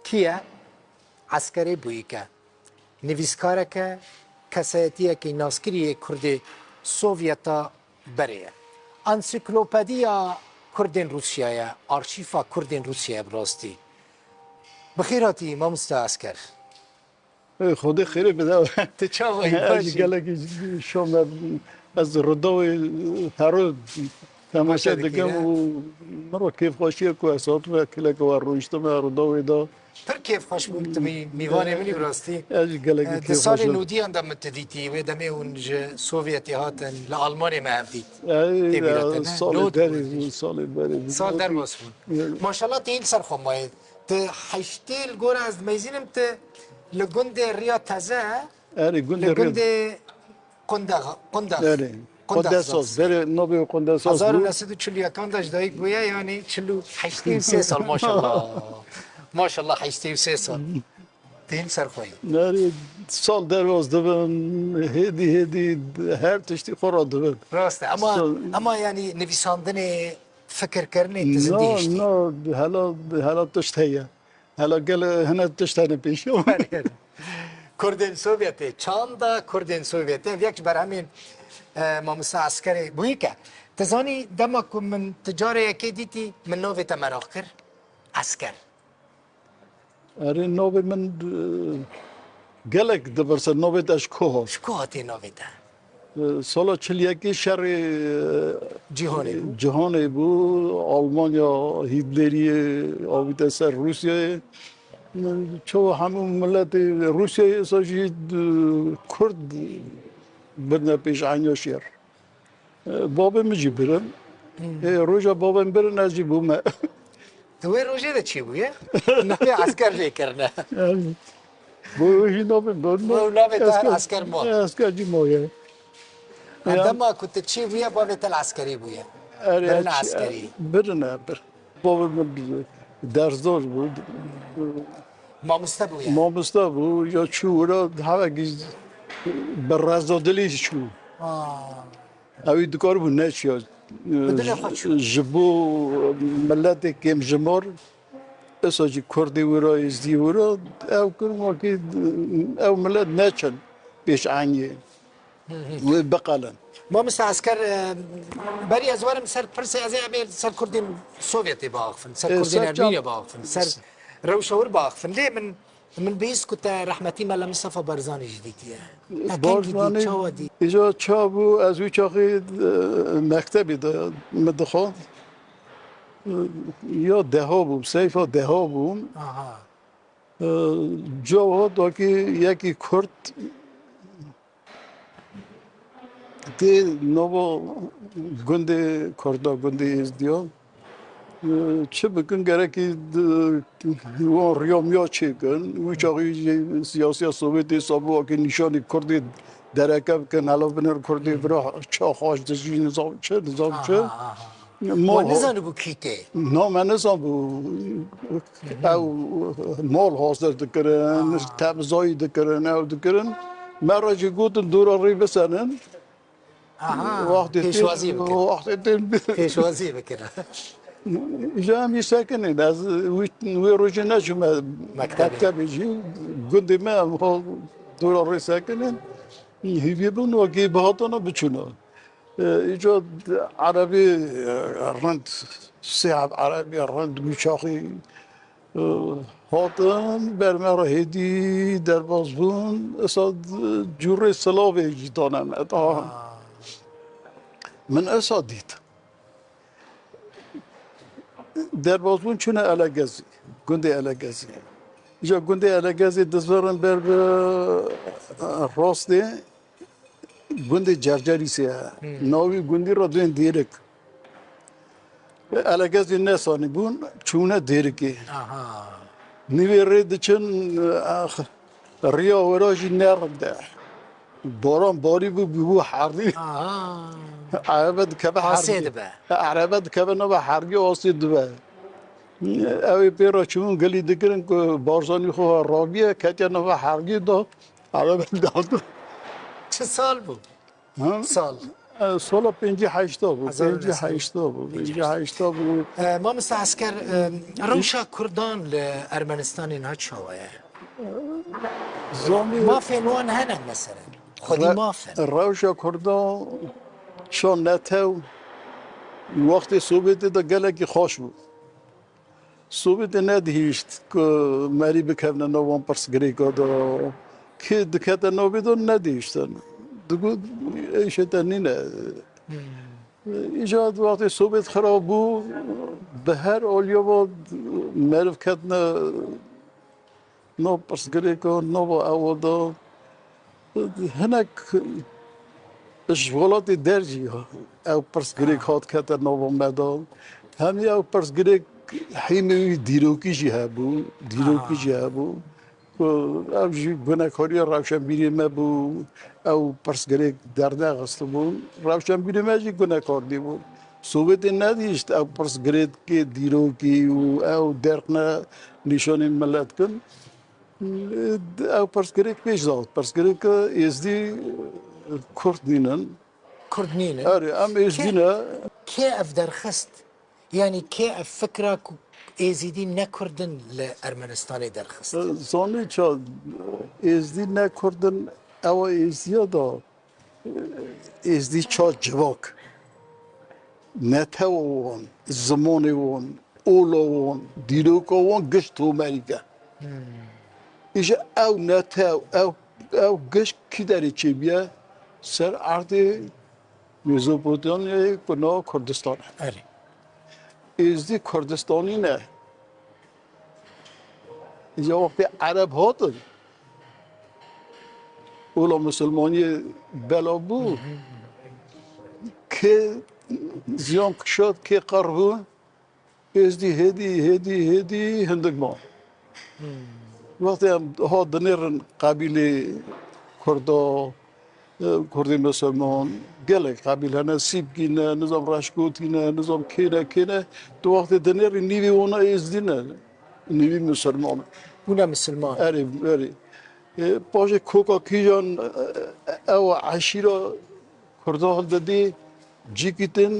کیه عسکری بویی که نویسکاره که کسایتیه که ناسکری کرد سوویتا بریه انسیکلوپدیا کردین روسیه آرشیفا کردین روسیه براستی بخیراتی ما عسکر خدا خیره بده تو چه وای از باشی گله که شما از ردای هر تماشا دکم و مرا کیف خوشی کو اسات و کلا کو روشتم ردای دا پر کیف خوش بود میوانه منی براستی از گله ده کیف سال خوشم نودی اندام متدیتی و دمی اونج سوویتی هاتن لآلمانی ما هفدید سال بری سال در باس بود ماشاءالله تین سر خو ماید ته حشتیل گور از میزینم ته لگند ریا تازه اری گنده لگند قندق اری قندساز بره نوبه قندساز بود 1941 داش دایک بویا یعنی 83 سال ماشاءالله ماشاءالله 83 سال تین سر خوی نری سال در باز دبن هدی هر تشتی خورد دبن راسته اما یعنی نویساندن فکر کردن نه تزندیشتی هلا تشت هیا هلا گل هنه تشت هنه پیشو کردن سوویتی چاندا کردن سوویتی یک بر همین ماموسا عسکری بویی که تزانی دما که من تجاره یکی دیتی من نوی تمراغ کر عسکر اری نوبه من گلک دبرس نوبه داش کوه شکو هاتی نوی تا سالا 41 شر جهانی بو جهانی بو آلمانیا هیتلری آویت سر روسیه چو همون ملت روسیه ساجی کرد برنا پیش عنیا شیر بابا مجی برن روزا بابا برن از جی بومه توی روژه ده چی بویه؟ نوی عسکر جه کرنه بو هی نوبه برن نوی تا عسکر مو اسکر جی مویه عندما كنت تشي ويا بابت العسكري بويا برنا عسكري برنا بابا درس دار بود ما مستبويا ما مستبو یا چورا همه گیز بر رزادلی چو اوی دکار بود نه چیا بدل خود شو جبو ملت کم جمار اساجی کردی ورا ازدی ورا او کرم که او ملت نچن پیش عنی و بقالن ما مست عسكر بري ازوارم سر فرس ازي ابي سر كردين سوفيتي باغفن سر كردين ارمينيا باغفن سر روشور باغفن ليه من بيس كنت رحمتي مالا مصطفى برزاني جديدية لكن جديد شو دي ایجا چابو از وی چاقی مکتبی مدخل یا دها بوم سیفا دها بوم جا دا که یکی کرد دی نوا گنده کردا گنده ازدیا چه بکن گره که وان ریامیا چه کن وی چاقی سیاسی سوویتی سابو که نشانی کردی درکه بکن حالا بنر کردی برا چه خواهش دشتی نظام چه ما نزانو بو كيتي نه من نزان بو او مال حاضر دکرن تبزایی دکرن او دکرن مرا جی گوتن دورا ری بسنن وقتی پیشوازی بکن وقتی پیشوازی بکن اینجا هم ساکنید از وی روزی نشم مکتبی جی گندی من دورا ری ساکنن هیوی بون و کی بهاتنا بچونه اینجا عربی رند سیاب عربی رند میچاخی هاتن بر مرا هدی در باز بون اصاد جوره سلاوی جیتانم اتهان من اصاد دید در باز بون چونه الگزی گنده الگزی اینجا گنده الگزی دزبرن بر راسته گنده جرجری سیه ناوی گندی را دوین دیرک الگزی نسانی بون چونه دیرکی نیوی رید چن ریا وراجی نرده باران باری بو حردی عربت کبه حردی عربت کبه نبا حردی آسید به اوی پیرا چون گلی دکرن که بارزانی خواه رابیه کتیا نبا حردی دا عربت دادو چه سال بود؟ سال سال 58 بود 1900. 58 بود 58 بود ما مثل عسكر روشا كردان لأرمنستان إنها شوية زامی ما في نوان هنا مثلا خودي ما في روشا کردان شان نتو وقتی سوبیت دا گلکی خوش بود سوبیت ندهیشت که مری بکنن نوان پرس گریکا دا که دکت نوبی دا ندهیشتن دگو ایشتا نینه ایجاد وقتی سوبیت خراب بود به هر آلیا بود مرف کتن نو پرس گریکا نو اول دا هنک اشغالات درجی ها او پرس گریک هات کتر نو مدام همی او پرس گریک حیمی دیروکی جی هبو دیروکی جی هبو او جی گناهکاری روشن بیری ما بو او پرس گریک درده غست بو روشن بیری ما جی گناهکار دی بو سوبت ندیشت او پرس گریک که دیروکی و او درخنا نشان ملت کن او پرس گریک پیش داد پرس گریک ازدی کرد دینن كردنين آره ام ازدینا كي أفدر خست يعني كي أفكرك إيزيدي نكردن لأرمنستان درخست زانی چا ازدی نکردن او ازدیا دا ازدی چا جواک نتو وان زمان وان اولا وان دیروکا وان گشت و مریکا ایجا او نتو او گشت کی داری چی بیا سر عرض میزوپوتامیا کنا کردستان أري ازدی کردستانی نه اینجا وقتی عرب هاتن اولا مسلمانی بلا بود که زیان شد که قربون ازدی هدی هندگ ما وقتی هم ها دنیرن قبیله کردا کردی مسلمان گله قبیله نه سیب گینه نظام رشکوتی نه نظام کینه تو وقتی دنیر نیوی اونا ازدی نه نیوی مسلمان هنا مسلمان اری باشه کوکا کیجان او عشیره کرده هل دادی جیکیتن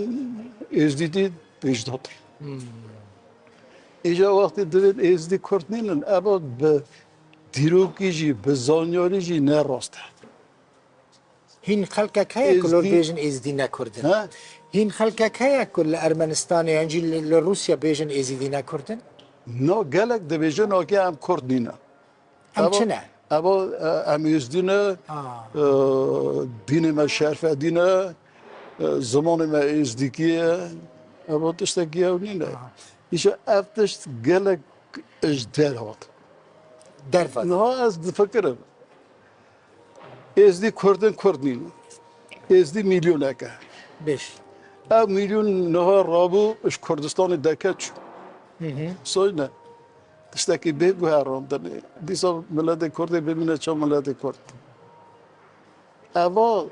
ازدیدی پیشداد اینجا وقتی دارین ازدی کرد نیلن اما به دیروکی جی به زانیاری جی نه راسته هين خلقك هيا كل إزدي- بيجن إزدي نكردن ها هين خلقك هيا كل أرمنستان يعني لروسيا بيجن إزدي نكردن نه گلک دبیجن آکی هم کرد نینا أم چنه اما هم ازدی نه دین ما شرفه دینه زمان ما ازدیکیه اما تشتکیه و نینه ایشا افتشت گلک اجدر هات درفت نه از فکرم ازدی کردن کردنین ازدی میلیونه که بيش او میلیون نه رابو اش کردستان دکت شد سوی نه تشتکی بگو هرام دنی دیسا ملت کرده ببینه چه ملت کرد اما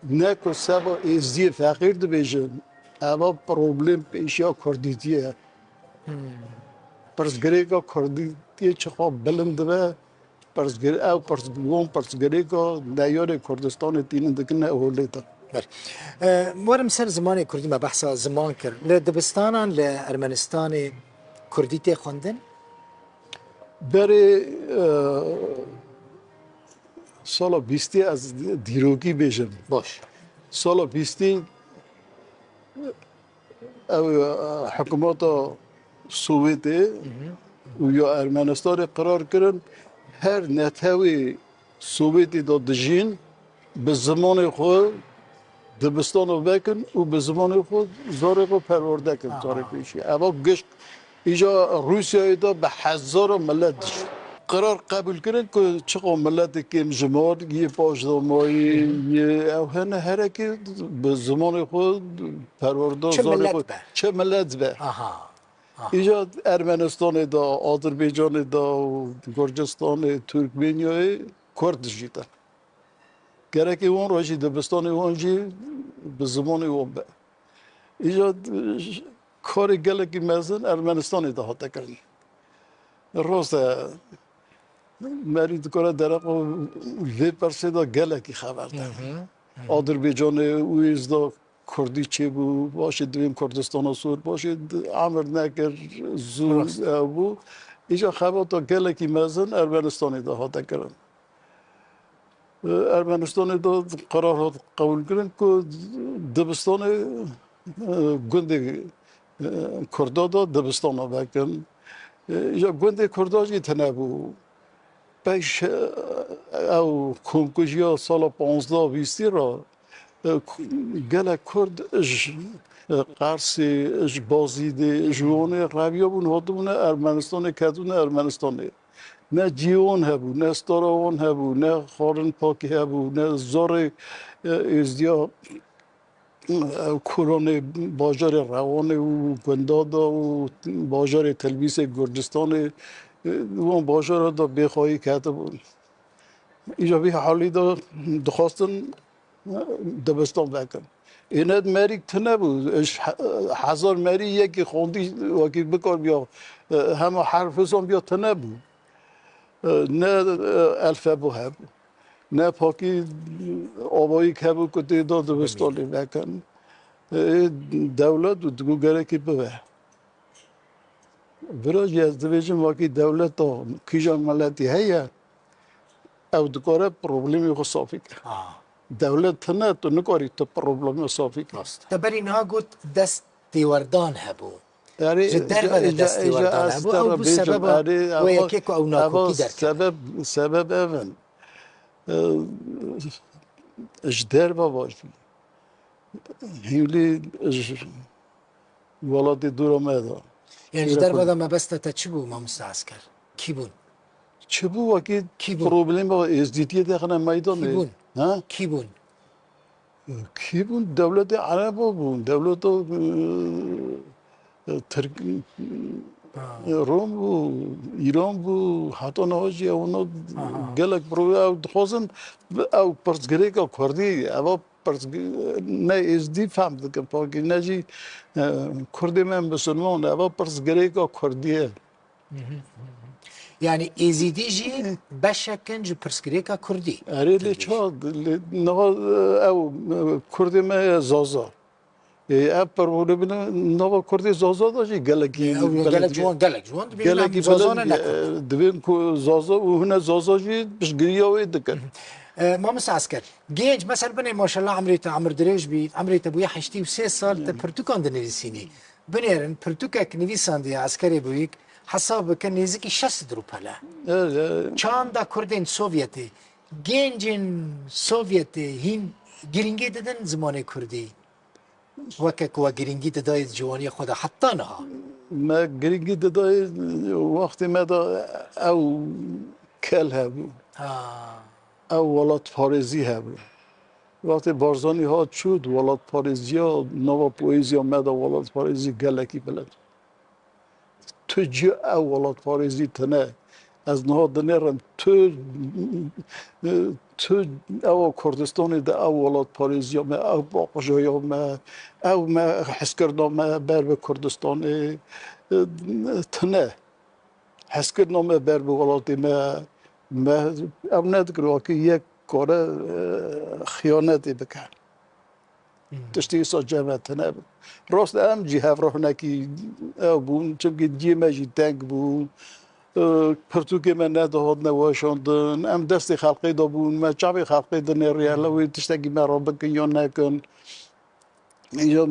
نکو سبا ازدی فقیر دو بیشن اما پروبلم پیشیا کردیتیه پرس گریکا کردیتیه چه خواب بلند به پرس گری او پرس گریکا نیار کردستان تینن دکنه اولیتا بر مورم سر زمان كردي ما بحثا زمان كر لدبستانا لأرمنستان كردي تي خوندن بری سال 20 از دیروکی بیشم باش سال 20 او حکومت سوویتی و یا ارمنستان قرار کردن هر نتوی سوویتی دا دجین به زمان خود دبستان رو بکن و به زمان خود زاره رو پرورده کن زاره پیشی اما گشت اینجا روسیه دا به هزار ملت داشت قرار قبول کردن که چقدر ملت که جماعت یه پاشدامایی یه او هنه هره که به زمان خود پرورده چه زاره ملت خود به؟ چه ملت به آها اینجا ارمنستان دا آذربایجان دا و گرجستان ترکمنیای کرد جیدن گره که اون راشی دبستان اون جی به زمان اون به اینجا کار گله که مزن ارمنستان دا حتا کردن راست مری دکاره درق و وی پرسه دا گله که خبر دارم آذربایجان ویزدا کردی چی بود باشه دویم کردستان سور باشه عمر نکر زور بود اینجا خبر تا گله کی مزن ارمنستانی دا هات کردن ارمنستان دا قرارات قبول کردن که دبستان گنده کردا دا دبستان ها بکن اینجا گنده کرداجی تنبو پیش او کنکوژیا سال 15-20 را گله کرد قرص بازیده جوانه رویابون هاتون ارمنستان کدون ارمنستانه نه جیون هبو نه استاراوان هبو نه خارن پاکی هبو نه زار ازدیا کوران باجار روان و گندادا و باجار تلویس گردستان اون باجار دا بخواهی کرده بود اینجا به حالی دا دخواستن دبستان بکن اینت مری تنه بود هزار مری یکی خوندی وکی بکار بیا همه حرفشون بیا تنه بود نه الفبو هب نه پاکی آبایی که بود که دیدا دبستانی بکن دولت و دگو گره که ببه براج از دویجم واقعی دولت تا کیجان ملتی هیا او دکاره پروبلمی خو صافی که دولت نه تو نکاری تو پروبلمی صافی که تبری اینها گفت دست دیوردان هبو جدر و دست دیوردان هبو او بو سبب و یکی که او ناکوکی در کرد سبب اون اجدر با باشی هیولی ولادی دور آمده یعنی جدر بدا مبسته تا چی بو ما مستعسکر کی بون چه بود وقتی پروبلم با ازدیتی داخل میدانه کی بون کی بود دولت عرب بود دولت ترک روم بود ایران بود حتی نهاجی اونا گلک پروبلم خواستن او پرسگری که کردی اما نه ازدی فهمد که پاکی نجی کردی من بسنمان اما پرسگری که کردیه يعني ايزيدي جي بشكن جي برسكريكا كردي اريد شاد نها او كردي ما زازا اب پروبلم نوا کردی زازا داشتی گلگی گلگ جوان گلگی زازانه دویم کو زازا و هنا زازا جی بس گریاوی دکن ما مسعسكر جيج مثلا بني ما شاء الله عمر دريج بي عمري تبويا حشتي و 3 سال برتوكان دنيسيني بنيرن برتوكا نويسان دي عسكري بويك حساب كان نزيكي 6 دروبلا چان دا كردين سوفيتي جنجن سوفيتي هين گرینگی دادن زمان کردی وکک و گرینگی دادای جوانی خود حتی نه ما گرینگی دادای وقتی ما دا او کل هبو او ولات پارزی هبو وقتی بارزانی ها چود ولات پارزی ها نوا پویزی ها ما دا ولات پارزی گلکی بلد تو جی او ولات پارزی تنه از نها دنیرم تو او کردستانی ده او ولات پاریزی ما او باقجای ما او ما حس کردم ما بر به کردستانی تنه حس کردم ما بر به ولاتی ما او ندکرو که یک کار خیانتی بکن تشتی سا جمع تنه راست ام جی هفراه نکی او بون چون که جی ما جی تنگ بون پرتوکی من ندهاد نواشاندن ام دست خلقی دا بون ما چاوی خلقی دا نریاله و تشتگی ما را بکن یا نکن اینجا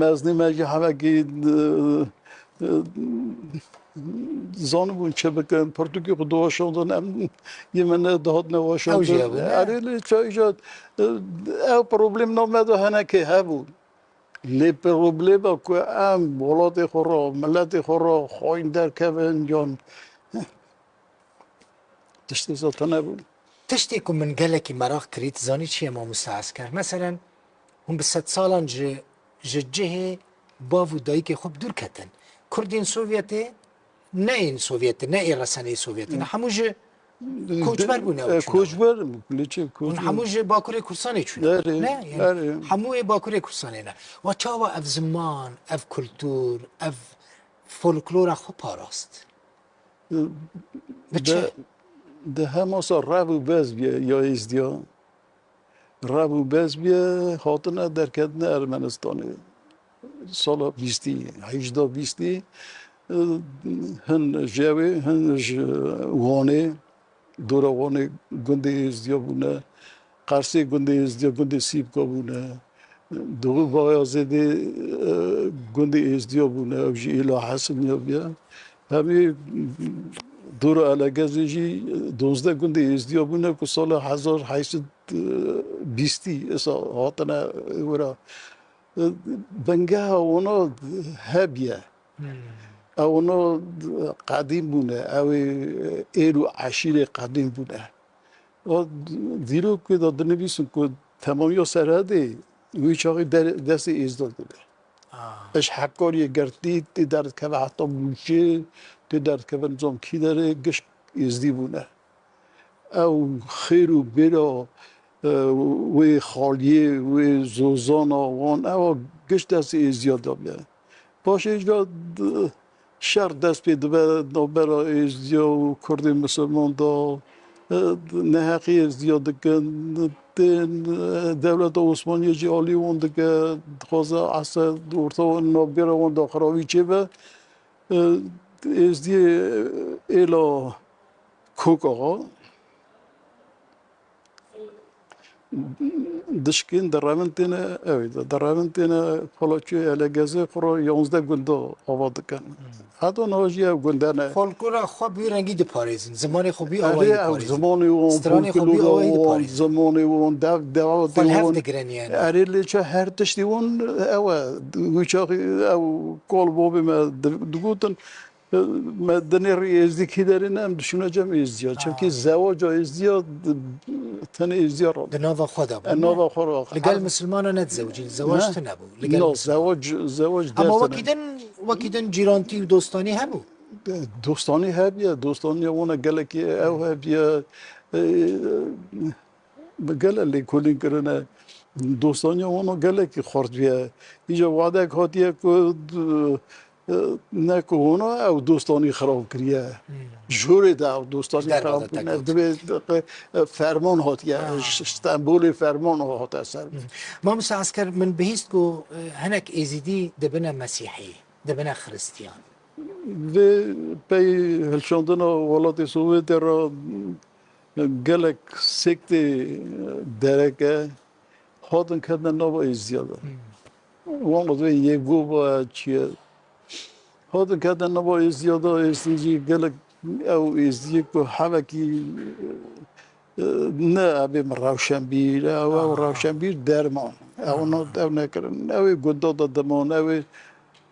مزنی ما جی همه که زانو بون چه بکن پرتوکی خود دواشاندن ام یه من ندهاد نواشاندن اره چا اینجا او پروبلم نامده هنه که هبون لی پروبلم که ام ولات خورا ملت خورا خواهیم در کبن جان تشتی سالتا نبود تشتی که من گلکی مراق کرید زانی چیه ما مستعسکر مثلا هم به 100 سالان جه باو دایی که خوب دور کتن کردین سوویتی نه این سوویتی نه این رسانه سوویتی نه همو جه کوچبر بونه کوچبر لیچه اون همو جه باکوری کورسانی چونه نه همو باکوری کورسانی نه و چاوا اف زمان اف کلتور اف فولکلور خوب پاراست ده همه سا رو بز یا ازدیا رابو بس بیا خاطر در کدن ارمنستانی سال 20 18 20 هن جوی هن وانه دور وانه گنده ازدیا بونه قرصه گنده ازدیا گنده سیب کا بونه دو بایازده گنده ازدیا بونه اوجی ایلا حسن یا بیا همه دور علاقه 12 گنده ازدیا بونه که سال 1820 اصلا هاتنه ورا بنگاه اونا هبیه اونا قدیم بونه او ایرو عشیر قدیم بونه و دیرو که داده نویسن که تمامی سرحده وی چاقی دست ازداد بوده اش حکاری گرتی تی در که حتی بوشه تی در که نظام کی داره گش ازدی بونه او خیر و برا و خالیه و زوزان آوان او گش دست ازدیاد دابیه باشه اینجا شر دست پیدا برای ازدیا و کرد مسلمان دا نه حقی ازدیاد کن دولت عثمانی جی عالی وند که خواسته اصلا دورتا و نابیر وند خرابی چه به ازدی ایلا کوک آقا دشکین در روندینه اوید در روندینه حالا چه علاقه خورا 11 گنده آواد کن حتی نواجی او گنده نه فولکلور خوب بی رنگی دی پاریزن زمان خوبی اره آوایی او پاریزن زمانی اون سترانی خوبی فولکلور آوایی دی اون پاریزن زمانی اون دعوت فل هفت اون دگرن یعنی اره لیچه هر تشتی اون او ویچاقی او کال بابی ما دگوتن ما دنیری ازدی کی دارین هم دشونجم ازدیا چون که زواج ازدیا تنه ازدیا را دناوا خدا بود نو خورا لقال مسلمان نتزوجين زواج تنبو لقال نه مسلمان زواج اما درتنه وكيدن جيرانتي ودوستاني هبو دوستانی هبیه دوستانی اون گله که او هبیه گله لیکولین کرنه دوستانی اون گله که خورد بیه اینجا وعده کاتیه که نه که اونا او دوستانی خراب کریه جوری ده او دوستانی در خراب وعده کنه تکات. فرمان هاتیه استنبول فرمان هات اثر ما مثل عسكر من بهيست كو هناك ايزيدي دبنا مسيحي دبنا خريستيان و پی هلشاندن ولات سوویت را گلک سکت درکه هاتن کردن نوا ازدیاده وان قدوه یکو با چیه هاتن کردن نوا ازدیاده ازدیجی گلک او ازدیج که همه کی نه ابی روشنبیر او روشنبیر درمان او نکردن او گدا دادمان او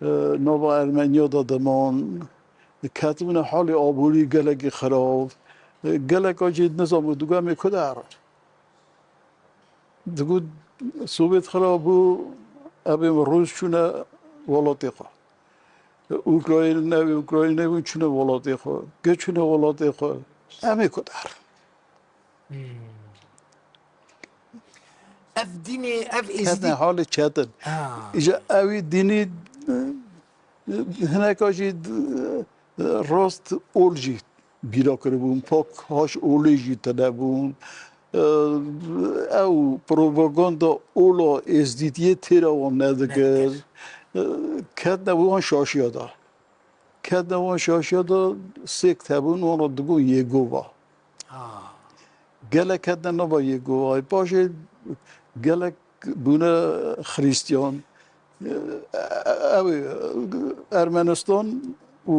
نوا ارمنیا دادمان کاتون حال آبوری گلگی خراب گلگ آجید نظام دوگا میکدار دگو سوویت خراب بو ابیم روز چونه ولاتی خو اوکراین نه چونه ولاتی خو گچونه ولاتی خو امی کدار اف ديني اف کدن ايزيدي حال چتن ایجا اوی دینی هناك آجید راست اولجی بیرا کرده بون پاک هاش اولیجی تنه بون او پروپاگاندا اولا ازدیدیه تیرا و ندگر کد نبوان شاشیادا کد نبوان شاشیادا سکت هبون وانا دگو یگو با گلک کد نبا یگو با باشه گلک بونه خریستیان او ارمنستان و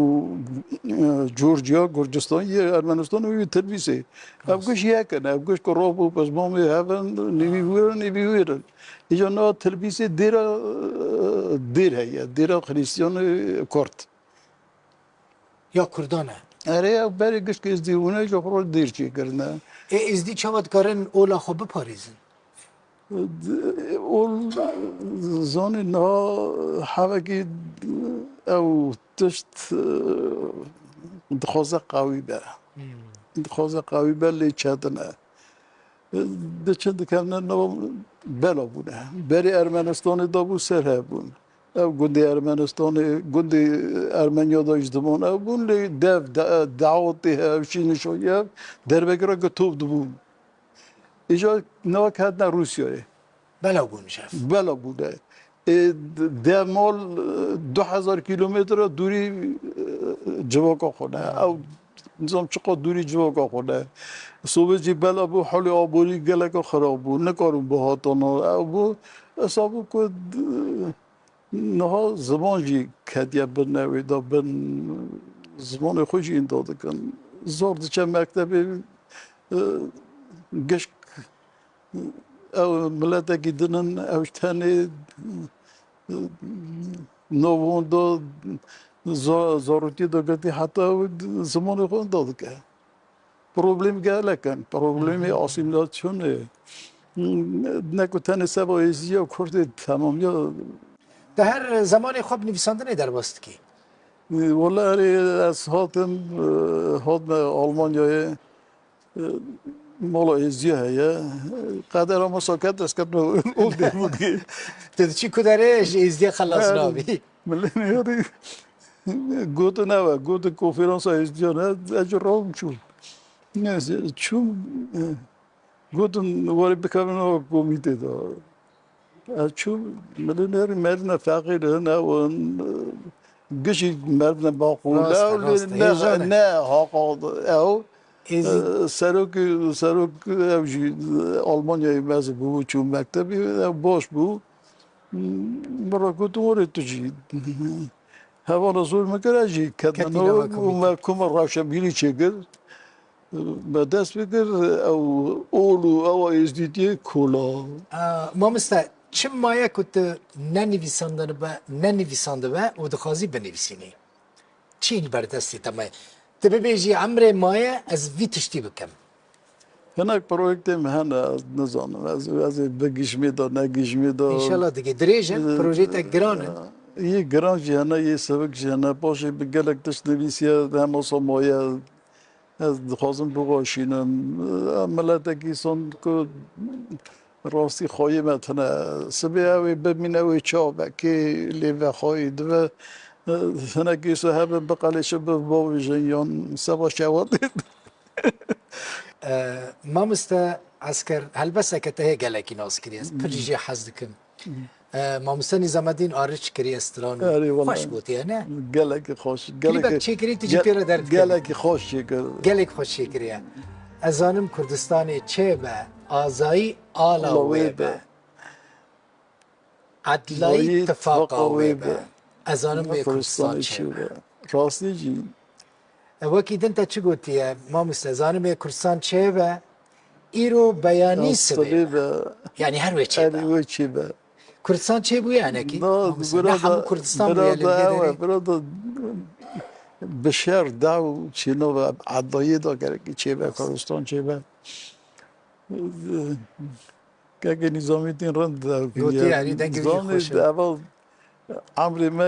جورجیا گرجستان یه ارمنستان و تلویزه افگوش یکن افگوش که رابو پس مامی هفن نبیویرن اینجا نا تلویزه دیر هیا دیر خریستیان کرد يا كردانه اره بری گش که از دیونه جو خورا دیر چی کرنه ازدي چاوت كارن اولا خو بپاریزن اول زانی نا حوکی او تشت دخوزه قوی به دخوزه قوی به لی چدنه ده چند کمنه نو بلا بونه بری ارمنستان دا بو سره بون او گنده ارمنستان گنده ارمنیا دا اجدمان او بون لی دعوتی هفشی نشویه در بگره گتوب دبون ایجا نوک هدنا روسیه بلا بون شف بلا بوده ده مال 2000 کیلومتر دوری جواکا خونه او نظام چقدر دوری جواکا خونه صبح جی بلا بو حال آبوری گلک خراب بود نکارم با هاتانا او بو اصابو کد نها زمان جی کدیه بن نویدا بن زمان خوشی این داده کن زار چه مکتبی گشت او ملت گیدنن اوش تنه نوون دو زاروتی دو گتی حتی زمان خون داده که پروبلم گله کن پروبلمی آسیمیلاسیونه نکو تنه سبا ایزیا کرده تمام یا ده هر زمان خوب نویساندنه در باست کی والله از هاتم آلمانیای مالا ایزیا هیا قدر ما ساکت است که اول دیمودی تو چی کدرش ازدی خلاص نابی ملنیاری گوت نه گوت کنفرانس ایزیا نه اجرام چون نه چون گوتن واری بکنم کمیته دا چون ملنیاری مرد فقیر نه و گشی مرد باقوله نه حقاد او سرک اوجی آلمانیای مزه بود چون مکتبی باش بود برای کتوری تجی هوا نزول مکره جی کدنو و کم راشم بیلی چگر به دست بگر او اولو او ازدیتی کلا ما مثل چه مایه کت ننویسانده با و دخوازی بنویسینی چین بردستی تمام تبي بيجي عمري مايا از في تشتي بكم هناك بروجكت مهنا نظام از بگیش میدا نگیش میدا ان شاء الله دیگه دریجه پروژه گرانه یه گران جهنه یه سبک جهنه باشه بگلک تشنویسیه هم اصلا مایا از خواستم بگوشینم ملتکی سن که راستی خواهی متنه سبی اوی ببین اوی چابه که لیوه خواهی دو هناکی صاحب بقالش به باوجیان سبا شواد ما مستا عسكر هل بس كته جالك ناس كريس برجي حزدكم ما مستا نظام الدين آرش كري استران خوش بوتي أنا جالك خوش جالك شيء كري تجي بيرا درد جالك خوش شيء جالك خوش شيء كري أزانم كردستاني تشيبة آزاي آلا ويبة عدلاي اتفاقا ويبة أزانم كردستان تشيبة راستی جی وكيد انت چه قلتي ما مستزانم كردستان تشيبة ايرو بياني سبب يعني هر تشيبة كردستان تشيبو يعني كي نحن كردستان ويا برادة بشر داو چینو عدایی دا که تشيبة كردستان تشيبة که نظامی تین رند داو قلتي يعني دنگي خوش اول عمري ما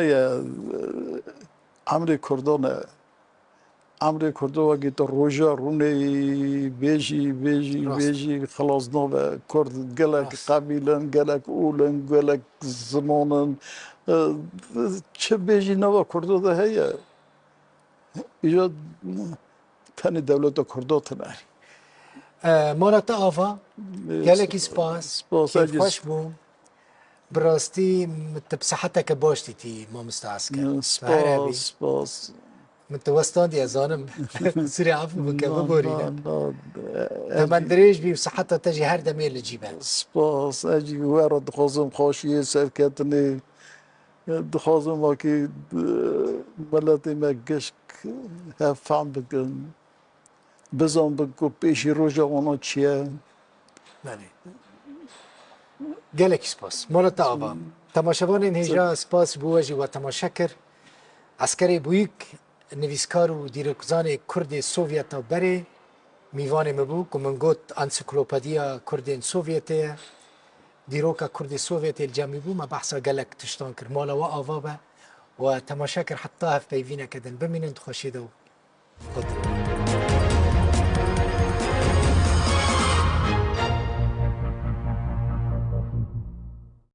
عمري كردانه عمري كردوه جيت الروجا روني بيجي خلاص نوبة كرد قالك قبيلا قالك أولا قالك زمانا چه بيجي نوبة كردو ده هي إيجاد تاني دولة كردو تناري مالت آفا قالك سباس كيف خوش بوم براستي متبسحتك باشتي تي ما مستعسكر سباس متوسطان دي أزانم سوري عفو بك ببورينا تمن دريج بي بصحتها تجي هر دمي اللي جيبها سباس أجي وارد خازم خاشية سركتني دخازم واكي ملتي ما قشك هفعم بكن بزن بكو بيشي روجا وانا تشيا بله قالك سباس مرة تعبا تماشوان انهجا سباس بواجي وتماشكر عسكري بويك نویسکار و دیرکزان کرد سوویت بره میوان مبو که من گوت انسیکلوپدیا کردین سوویته دیروکا کرد سوویت الجامعی بو ما بحثا گلک تشتان کر مالا و آوا با و تماشا کر حتی هف پیوینا کدن بمینند خوشیدو